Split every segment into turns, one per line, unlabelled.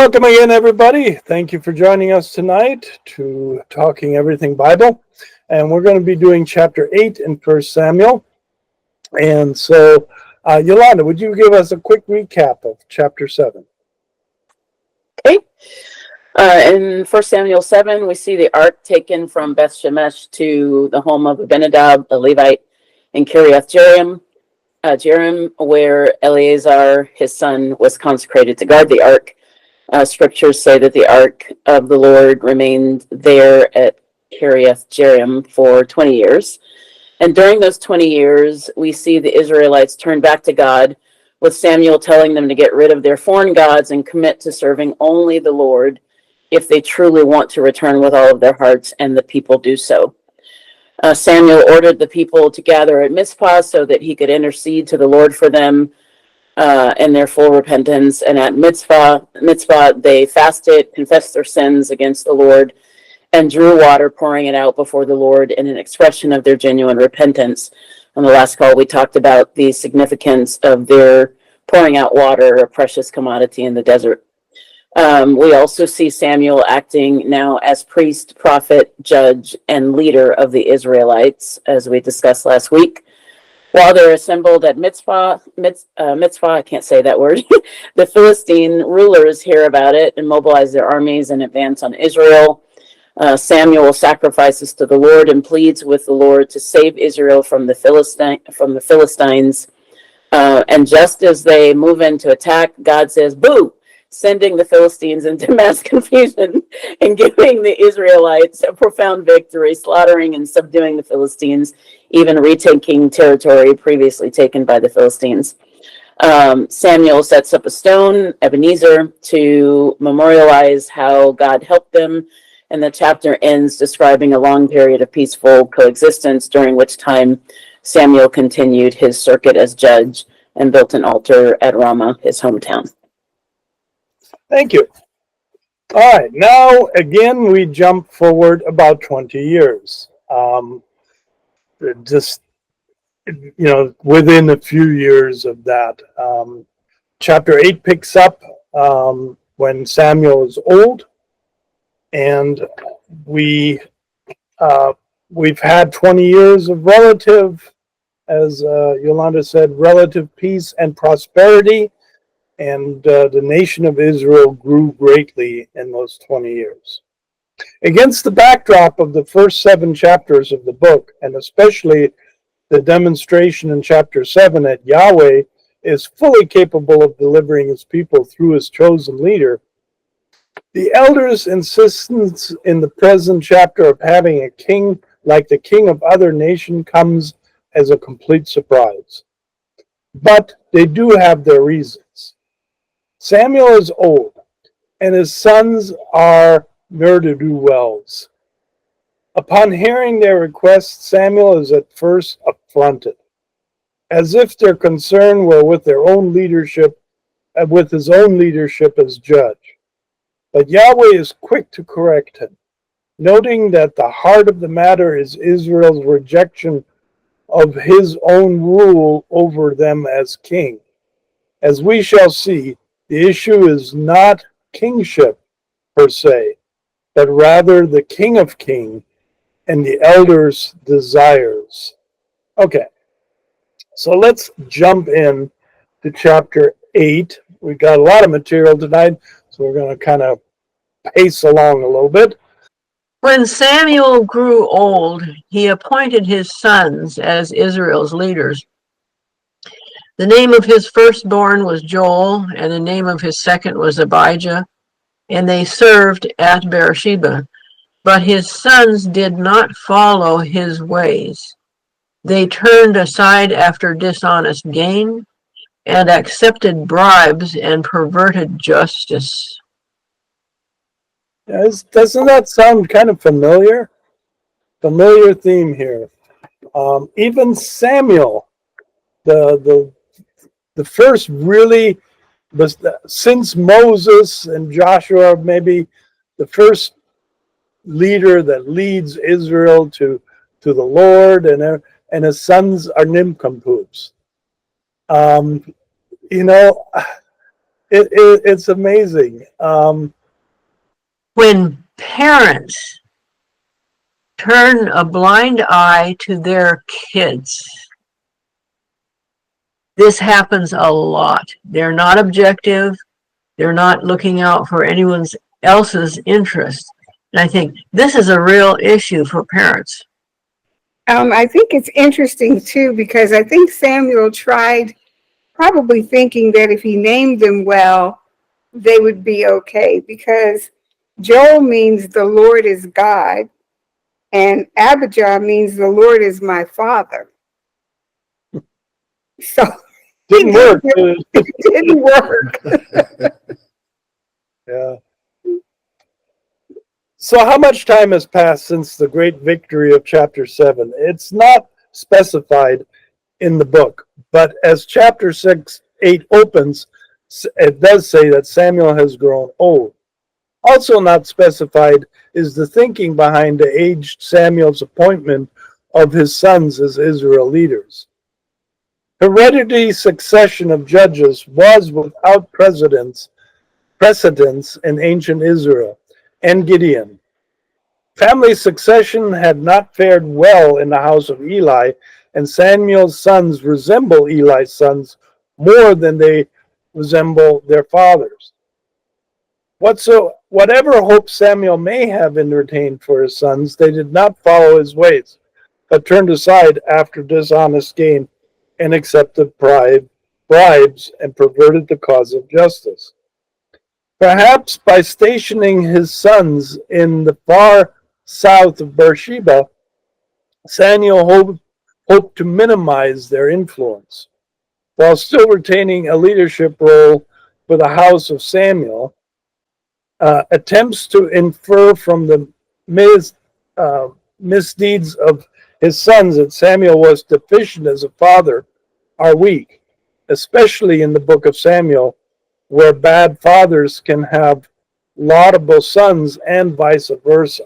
Welcome again, everybody. Thank you for joining us tonight to Talking Everything Bible. And we're going to be doing chapter 8 in 1 Samuel. And so, Yolanda, would you give us a quick recap of chapter 7?
Okay. In 1 Samuel 7, we see the ark taken from Beth Shemesh to the home of Abinadab, a Levite, in Kiriath Jearim, where Eleazar, his son, was consecrated to guard the ark. Scriptures say that the ark of the Lord remained there at Kiriath Jearim for 20 years. And during those 20 years, we see the Israelites turn back to God, with Samuel telling them to get rid of their foreign gods and commit to serving only the Lord if they truly want to return with all of their hearts, and the people do so. Samuel ordered the people to gather at Mizpah so that he could intercede to the Lord for them and their full repentance. And at Mizpah, they fasted, confessed their sins against the Lord, and drew water, pouring it out before the Lord in an expression of their genuine repentance. On the last call, we talked about the significance of their pouring out water, a precious commodity in the desert. We also see Samuel acting now as priest, prophet, judge, and leader of the Israelites, as we discussed last week. While they're assembled at Mizpah, I can't say that word, the Philistine rulers hear about it and mobilize their armies and advance on Israel. Samuel sacrifices to the Lord and pleads with the Lord to save Israel from the Philistines. And just as they move in to attack, God says, "Boo!" sending the Philistines into mass confusion and giving the Israelites a profound victory, slaughtering and subduing the Philistines, even retaking territory previously taken by the Philistines. Samuel sets up a stone, Ebenezer, to memorialize how God helped them, and the chapter ends describing a long period of peaceful coexistence, during which time Samuel continued his circuit as judge and built an altar at Ramah, his hometown.
Thank you. All right, now again, we jump forward about 20 years. Within a few years of that. Chapter 8 picks up when Samuel is old, and we've had 20 years of relative, as Yolanda said, relative peace and prosperity, and the nation of Israel grew greatly in those 20 years. Against the backdrop of the first 7 chapters of the book, and especially the demonstration in chapter 7 that Yahweh is fully capable of delivering his people through his chosen leader, the elders' insistence in the present chapter of having a king like the king of other nations comes as a complete surprise. But they do have their reasons. Samuel is old, and his sons are ne'er-do-wells. Upon hearing their request, Samuel is at first affronted, as if their concern were with their own leadership, with his own leadership as judge. But Yahweh is quick to correct him, noting that the heart of the matter is Israel's rejection of his own rule over them as king. As we shall see, the issue is not kingship per se, but rather the King of Kings and the elders' desires. Okay, so let's jump in to chapter 8. We've got a lot of material tonight, so we're going to kind of pace along a little bit.
When Samuel grew old, he appointed his sons as Israel's leaders. The name of his firstborn was Joel, and the name of his second was Abijah, and they served at Beersheba. But his sons did not follow his ways. They turned aside after dishonest gain and accepted bribes and perverted justice.
Doesn't that sound kind of familiar? Familiar theme here. Even Samuel, the first really, since Moses and Joshua, maybe the first leader that leads Israel to the Lord, and his sons are nincompoops. it's amazing.
When parents turn a blind eye to their kids, this happens a lot. They're not objective. They're not looking out for anyone else's interest. And I think this is a real issue for parents.
I think it's interesting too, because I think Samuel tried, probably thinking that if he named them well, they would be okay, because Joel means the Lord is God, and Abijah means the Lord is my father. So
Didn't work.
it didn't work.
Yeah. So how much time has passed since the great victory of chapter 7? It's not specified in the book, but as chapter 8 opens, it does say that Samuel has grown old. Also not specified is the thinking behind the aged Samuel's appointment of his sons as Israel leaders. Hereditary succession of judges was without precedence in ancient Israel and Gideon. Family succession had not fared well in the house of Eli, and Samuel's sons resemble Eli's sons more than they resemble their fathers. Whatever hope Samuel may have entertained for his sons, they did not follow his ways, but turned aside after dishonest gain and accepted bribes and perverted the cause of justice. Perhaps by stationing his sons in the far south of Beersheba, Samuel hoped to minimize their influence. While still retaining a leadership role for the house of Samuel, attempts to infer from the misdeeds of his sons that Samuel was deficient as a father are weak, especially in the book of Samuel, where bad fathers can have laudable sons and vice versa.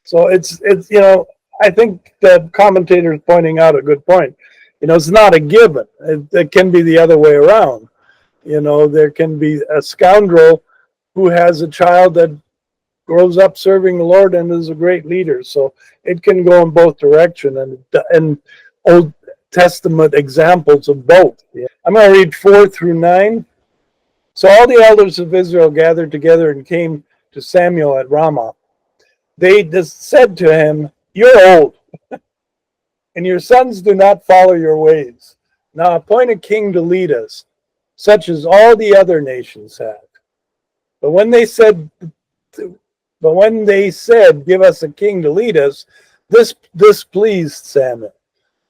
So it's I think the commentator is pointing out a good point. It's not a given. It can be the other way around. There can be a scoundrel who has a child that grows up serving the Lord and is a great leader. So it can go in both directions, and Old Testament examples of both. I'm going to read 4 through 9. So all the elders of Israel gathered together and came to Samuel at Ramah. They just said to him, "You're old, and your sons do not follow your ways. Now appoint a king to lead us, such as all the other nations have." But when they said, "Give us a king to lead us," this pleased Samuel.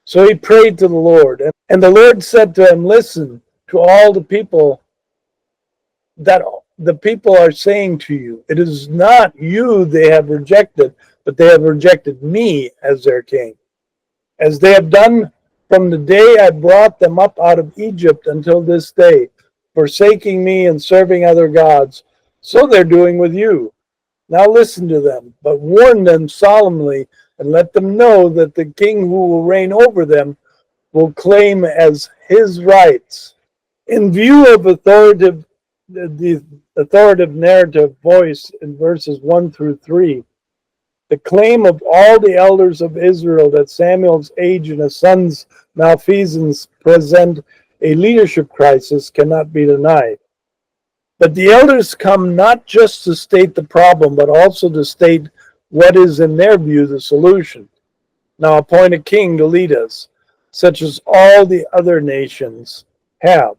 So he prayed to the Lord, and the Lord said to him, "Listen to all the people that the people are saying to you. It is not you they have rejected, but they have rejected me as their king, as they have done from the day I brought them up out of Egypt until this day, forsaking me and serving other gods. So they're doing with you. Now listen to them, but warn them solemnly and let them know that the king who will reign over them will claim as his rights." In view of the authoritative narrative voice in verses 1 through 3, the claim of all the elders of Israel that Samuel's age and his son's malfeasance present a leadership crisis cannot be denied. But the elders come not just to state the problem, but also to state what is, in their view, the solution. Now appoint a king to lead us, such as all the other nations have.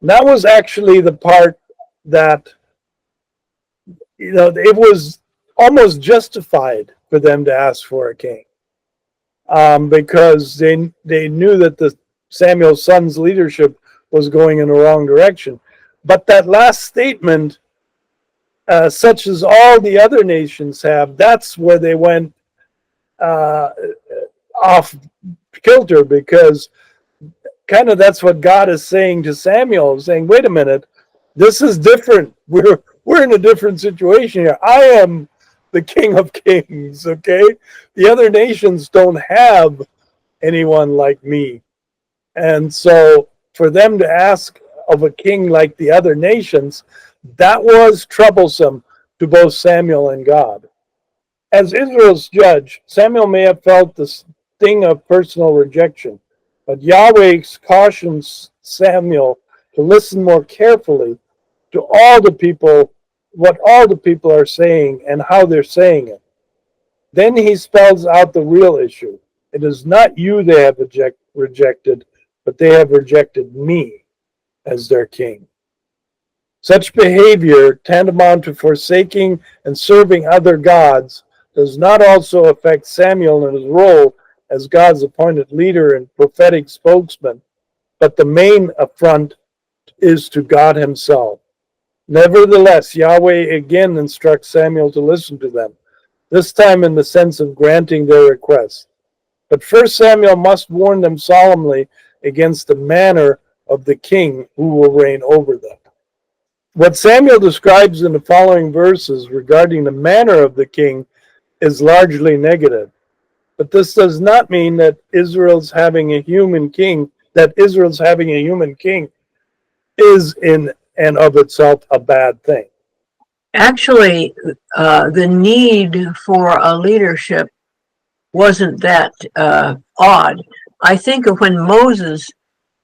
And that was actually the part that, it was almost justified for them to ask for a king, because they knew that the Samuel's son's leadership was going in the wrong direction. But that last statement, such as all the other nations have, that's where they went off kilter, because kind of that's what God is saying to Samuel, saying, "Wait a minute, this is different. We're in a different situation here. I am the King of Kings, okay? The other nations don't have anyone like me." And so for them to ask of a king like the other nations, that was troublesome to both Samuel and God. As Israel's judge, Samuel may have felt the sting of personal rejection, but Yahweh cautions Samuel to listen more carefully to all the people, what all the people are saying and how they're saying it. Then he spells out the real issue. It is not you they have rejected, but they have rejected me as their king. Such behavior, tantamount to forsaking and serving other gods, does not also affect Samuel in his role as God's appointed leader and prophetic spokesman, but the main affront is to God himself. Nevertheless, Yahweh again instructs Samuel to listen to them, this time in the sense of granting their request. But first Samuel must warn them solemnly against the manner of the king who will reign over them. What Samuel describes in the following verses regarding the manner of the king is largely negative. But this does not mean that Israel's having a human king is in and of itself a bad thing.
Actually, the need for a leadership wasn't that odd. I think of when Moses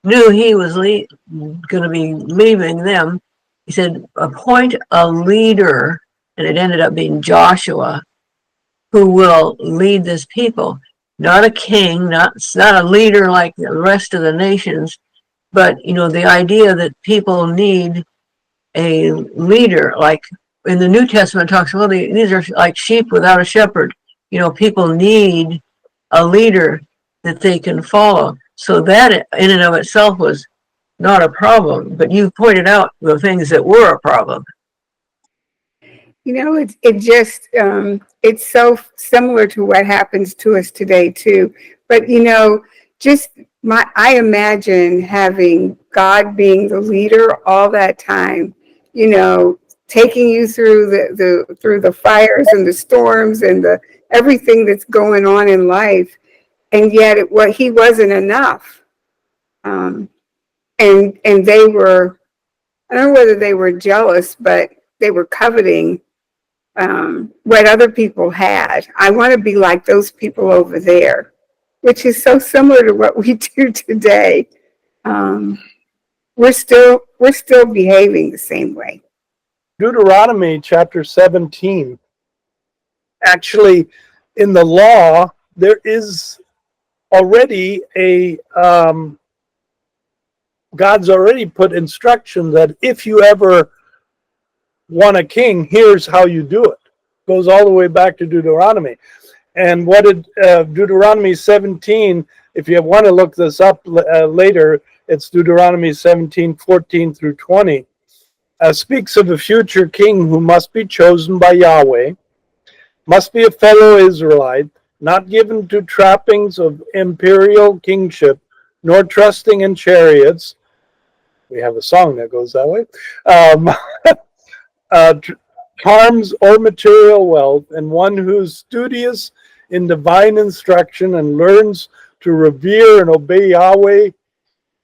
knew he was going to be leaving them, he said, appoint a leader, and it ended up being Joshua, who will lead this people. Not a king, not a leader like the rest of the nations, but, the idea that people need a leader, like in the New Testament talks, well, these are like sheep without a shepherd. People need a leader that they can follow. So that in and of itself was not a problem, but you pointed out the things that were a problem.
It's so similar to what happens to us today too. But I imagine having God being the leader all that time, taking you through the fires and the storms and everything that's going on in life, and yet he wasn't enough. And they were, I don't know whether they were jealous, but they were coveting what other people had. I want to be like those people over there, which is so similar to what we do today. We're still behaving the same way.
Deuteronomy chapter 17. Actually, in the law, there is already God's already put instruction that if you ever want a king, here's how you do it. Goes all the way back to Deuteronomy. And what did Deuteronomy 17, if you want to look this up later, it's Deuteronomy 17:14 through 20, speaks of a future king who must be chosen by Yahweh, must be a fellow Israelite, not given to trappings of imperial kingship, nor trusting in chariots. We have a song that goes that way. Charms or material wealth, and one who's studious in divine instruction and learns to revere and obey Yahweh,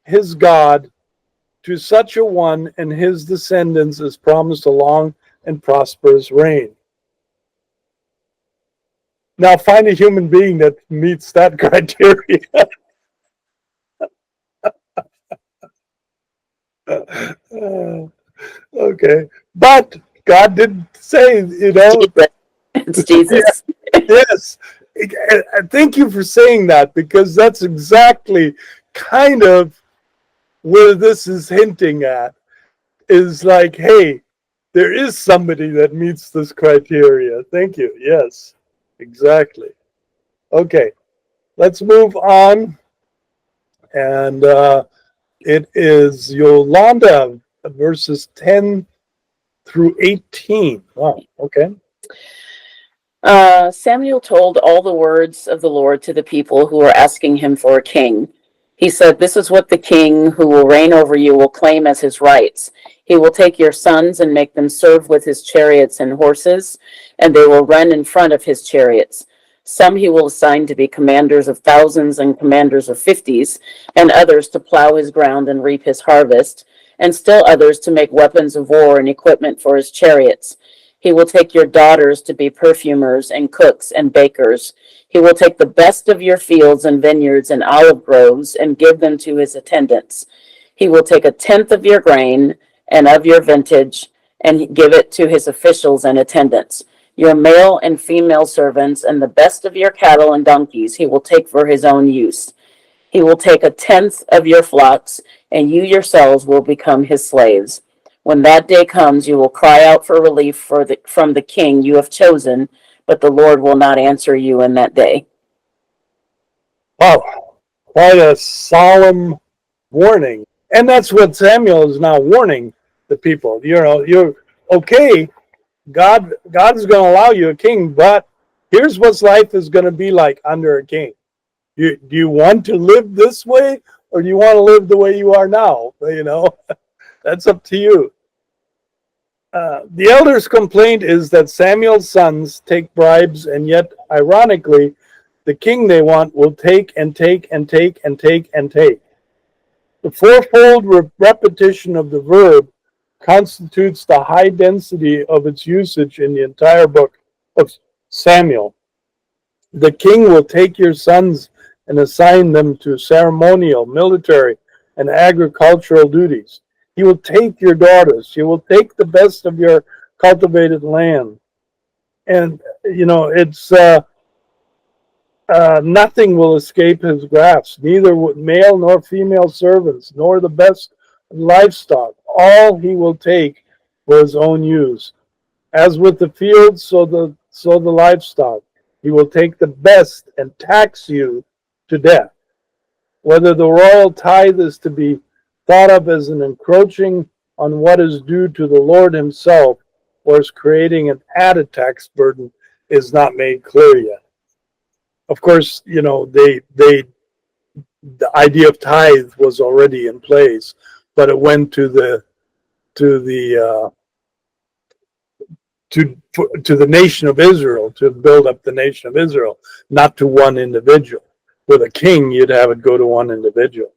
his God. To such a one and his descendants is promised a long and prosperous reign. Now find a human being that meets that criteria. Okay, but God did say,
It's Jesus.
Yes. Thank you for saying that, because that's exactly kind of where this is hinting at, is like, hey, there is somebody that meets this criteria. Thank you. Yes, exactly. Okay, let's move on. And it is Yolanda, verses 10 through 18. Wow, okay.
Samuel told all the words of the Lord to the people who were asking him for a king. He said, "This is what the king who will reign over you will claim as his rights. He will take your sons and make them serve with his chariots and horses, and they will run in front of his chariots. Some he will assign to be commanders of thousands and commanders of 50s, and others to plow his ground and reap his harvest, and still others to make weapons of war and equipment for his chariots. He will take your daughters to be perfumers and cooks and bakers. He will take the best of your fields and vineyards and olive groves and give them to his attendants. He will take 1/10 of your grain and of your vintage and give it to his officials and attendants. Your male and female servants and the best of your cattle and donkeys he will take for his own use. He will take 1/10 of your flocks, and you yourselves will become his slaves. When that day comes, you will cry out for relief from the king you have chosen, but the Lord will not answer you in that day.
Wow, quite a solemn warning. And that's what Samuel is now warning the people. You know, you're okay. God's going to allow you a king, but here's what life is going to be like under a king. Do you want to live this way, or do you want to live the way you are now? You know, that's up to you. The elders' complaint is that Samuel's sons take bribes, and yet, ironically, the king they want will take and take and take and take and take. The fourfold repetition of the verb constitutes the high density of its usage in the entire book of Samuel. The king will take your sons and assign them to ceremonial, military, and agricultural duties. He will take your daughters. He will take the best of your cultivated land. And, you know, it's nothing will escape his grasp, neither male nor female servants, nor the best livestock. All he will take for his own use. As with the fields, so the livestock. He will take the best and tax you to death. Whether the royal tithe is to be thought of as an encroaching on what is due to the Lord himself, or as creating an added tax burden, is not made clear yet. Of course, you know, the idea of tithe was already in place, but it went to the nation of Israel, to build up the nation of Israel, not to one individual. With a king, you'd have it go to one individual.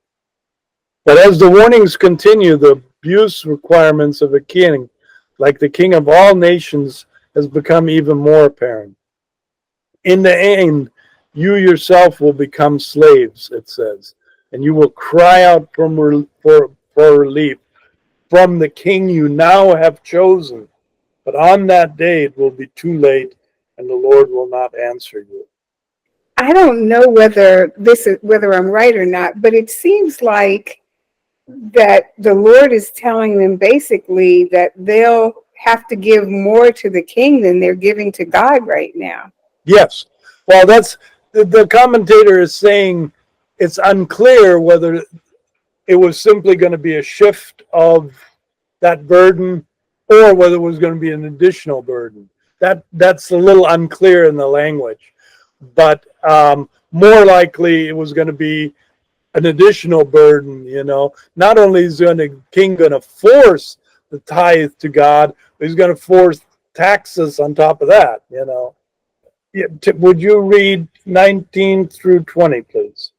But as the warnings continue, the abuse requirements of a king, like the king of all nations, has become even more apparent. In the end, you yourself will become slaves, it says, and you will cry out for relief from the king you now have chosen. But on that day, it will be too late, and the Lord will not answer you.
I don't know whether I'm right or not, but it seems like that the Lord is telling them basically that they'll have to give more to the king than they're giving to God right now.
Yes. Well, that's the commentator is saying it's unclear whether it was simply going to be a shift of that burden or whether it was going to be an additional burden. That's a little unclear in the language. But more likely it was going to be an additional burden, you know. Not only is the king going to force the tithe to God, but he's going to force taxes on top of that, you know. Would you read 19 through 20, please?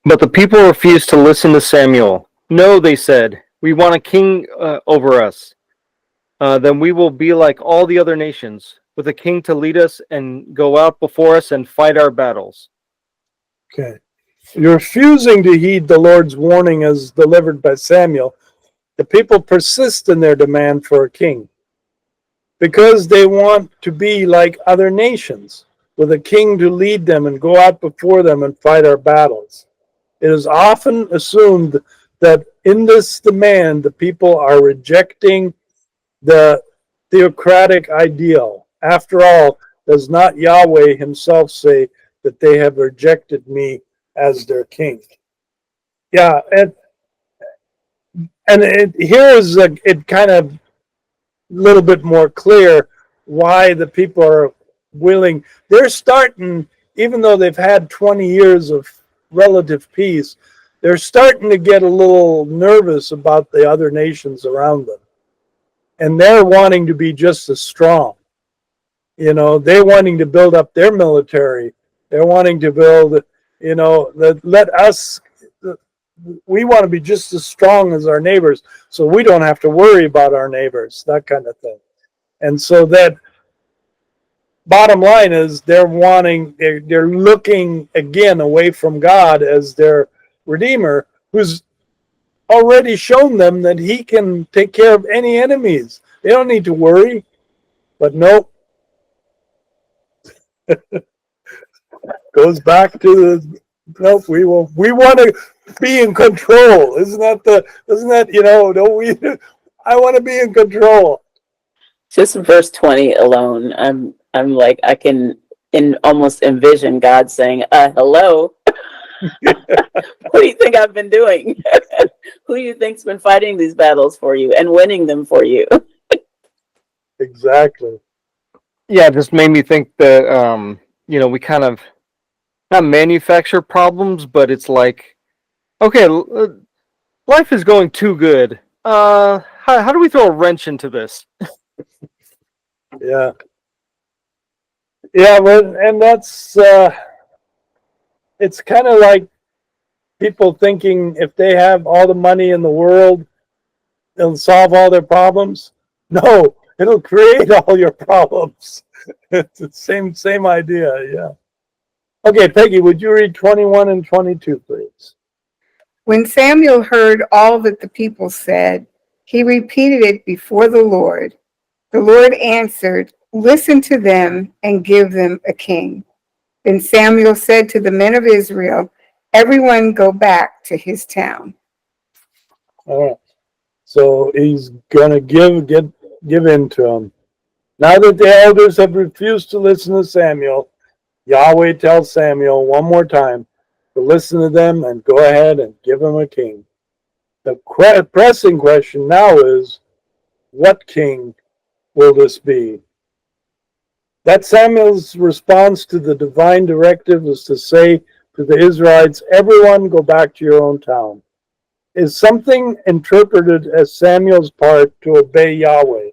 But the people refused to listen to Samuel. No, they said, we want a king over us. Then we will be like all the other nations, with a king to lead us and go out before us and fight our battles.
Okay. You're refusing to heed the Lord's warning as delivered by Samuel. The people persist in their demand for a king because they want to be like other nations, with a king to lead them and go out before them and fight our battles. It is often assumed that in this demand, the people are rejecting the theocratic ideal. After all, does not Yahweh himself say that they have rejected me as their king? Yeah, and here is it kind of a little bit more clear why the people are willing. They're starting, even though they've had 20 years of relative peace, they're starting to get a little nervous about the other nations around them. And they're wanting to be just as strong. You know, they're wanting to build up their military. They're wanting to build, you know, let us, we want to be just as strong as our neighbors, so we don't have to worry about our neighbors, that kind of thing. And so that bottom line is they're looking again away from God as their Redeemer, who's already shown them that he can take care of any enemies. They don't need to worry. But nope. Goes back to the nope, we want to be in control. Isn't that, you know, don't we I want to be in control.
Just verse 20 alone, I'm like, I can almost envision God saying, hello. What do you think I've been doing? Who do you think's been fighting these battles for you and winning them for you?
Exactly.
Yeah, it just made me think that you know, we kind of not manufacture problems, but it's like, okay, life is going too good. How do we throw a wrench into this?
Yeah. Yeah, but and that's it's kind of like people thinking if they have all the money in the world, it'll solve all their problems. No, it'll create all your problems. It's the same idea, yeah. Okay, Peggy, would you read 21 and 22, please?
When Samuel heard all that the people said, he repeated it before the Lord. The Lord answered, "Listen to them and give them a king." Then Samuel said to the men of Israel, "Everyone go back to his town."
All right. So he's gonna give in to him. Now that the elders have refused to listen to Samuel, Yahweh tells Samuel one more time to listen to them and go ahead and give him a king. The pressing question now is, what king will this be? That Samuel's response to the divine directive is to say to the Israelites, everyone go back to your own town, is something interpreted as Samuel's part to obey Yahweh,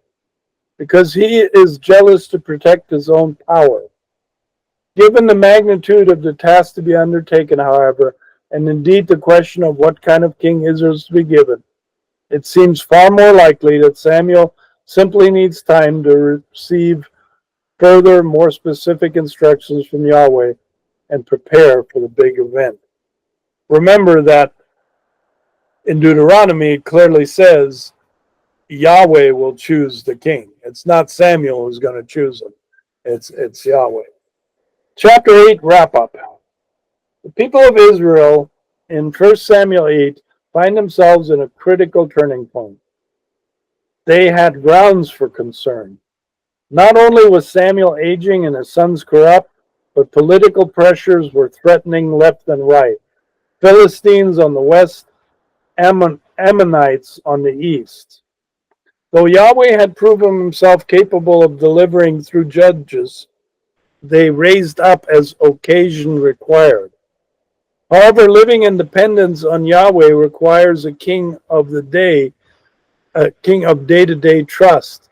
because he is jealous to protect his own power. Given the magnitude of the task to be undertaken, however, and indeed the question of what kind of king Israel is to be given, it seems far more likely that Samuel simply needs time to receive further, more specific instructions from Yahweh and prepare for the big event. Remember that in Deuteronomy, it clearly says Yahweh will choose the king. It's not Samuel who's going to choose him. It's Yahweh. Chapter 8, wrap up. The people of Israel in 1 Samuel 8 find themselves in a critical turning point. They had grounds for concern. Not only was Samuel aging and his sons corrupt, but political pressures were threatening left and right. Philistines on the west, Ammonites on the east. Though Yahweh had proven himself capable of delivering through judges, they raised up as occasion required. However, living in dependence on Yahweh requires a king of the day, a king of day-to-day trust.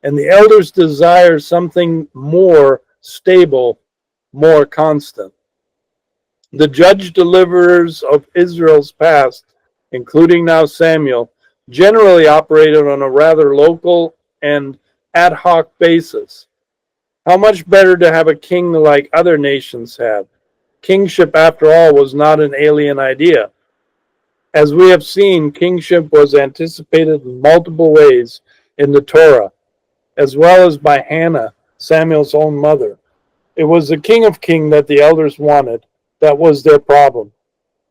And the elders desire something more stable, more constant. The judge deliverers of Israel's past, including now Samuel, generally operated on a rather local and ad hoc basis. How much better to have a king like other nations had? Kingship, after all, was not an alien idea. As we have seen, kingship was anticipated in multiple ways in the Torah, as well as by Hannah, Samuel's own mother. It was the King of Kings that the elders wanted. That was their problem.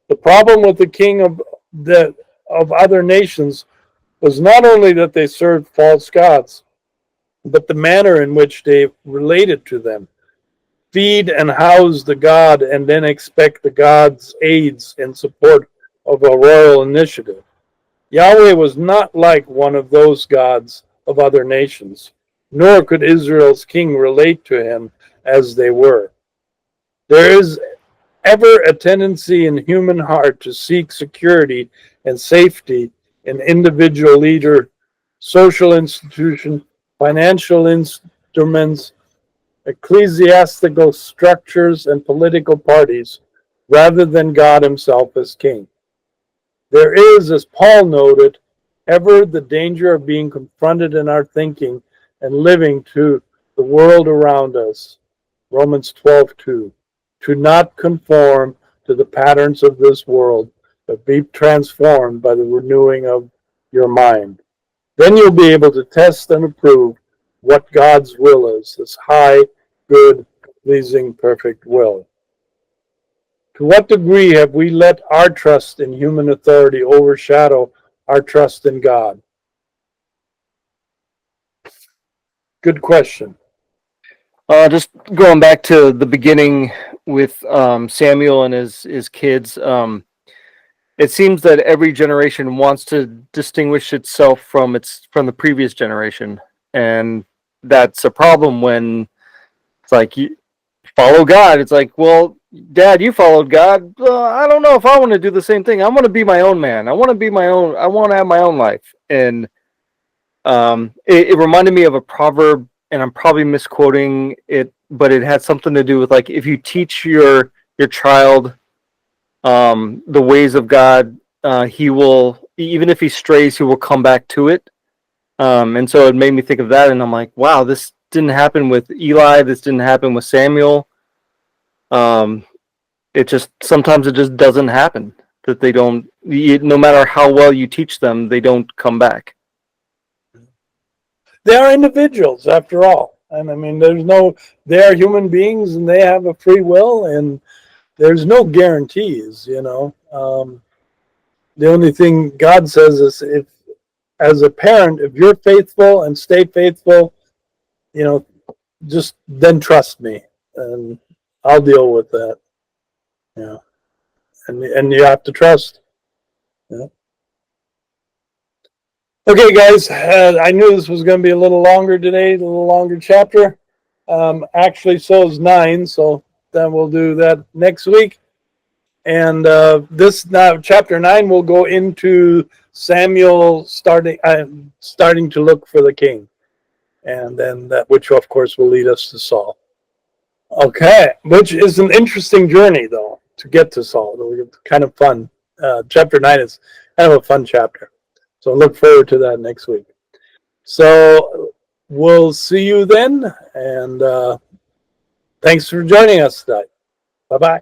The problem with the king of other nations was not only that they served false gods, but the manner in which they related to them. Feed and house the god and then expect the god's aids in support of a royal initiative. Yahweh was not like one of those gods of other nations, nor could Israel's king relate to him as they were. There is ever a tendency in human heart to seek security and safety in individual leader, social institution, financial instruments, ecclesiastical structures, and political parties, rather than God himself as king. There is, as Paul noted, ever the danger of being confronted in our thinking and living to the world around us. Romans 12:2. To not conform to the patterns of this world, but be transformed by the renewing of your mind. Then you'll be able to test and approve what God's will is, his high, good, pleasing, perfect will. To what degree have we let our trust in human authority overshadow our trust in God? Good question.
Just going back to the beginning with Samuel and his kids, it seems that every generation wants to distinguish itself from the previous generation, and that's a problem when it's like you follow God. It's like, well, Dad, you followed God. I don't know if I want to do the same thing. I want to be my own man. I want to be my own. I want to have my own life. And it reminded me of a proverb, and I'm probably misquoting it, but it had something to do with like if you teach your child the ways of God, he will, even if he strays, he will come back to it. And so it made me think of that, and I'm like, wow, this didn't happen with Eli. This didn't happen with Samuel. Sometimes it just doesn't happen, that they don't, no matter how well you teach them, they don't come back.
They are individuals after all. And I mean, they are human beings and they have a free will, and there's no guarantees, you know. The only thing God says is, if, as a parent, if you're faithful and stay faithful, you know, just then trust me and I'll deal with that. Yeah. And you have to trust. Yeah. Okay, guys, I knew this was going to be a little longer today, a little longer chapter. Actually, so is 9, so then we'll do that next week. And this now, chapter 9, will go into Samuel starting to look for the king, and then that, which of course will lead us to Saul. Okay, which is an interesting journey though to get to Saul. It's kind of fun. Chapter 9 is kind of a fun chapter, so look forward to that next week. So we'll see you then, and thanks for joining us today. Bye bye.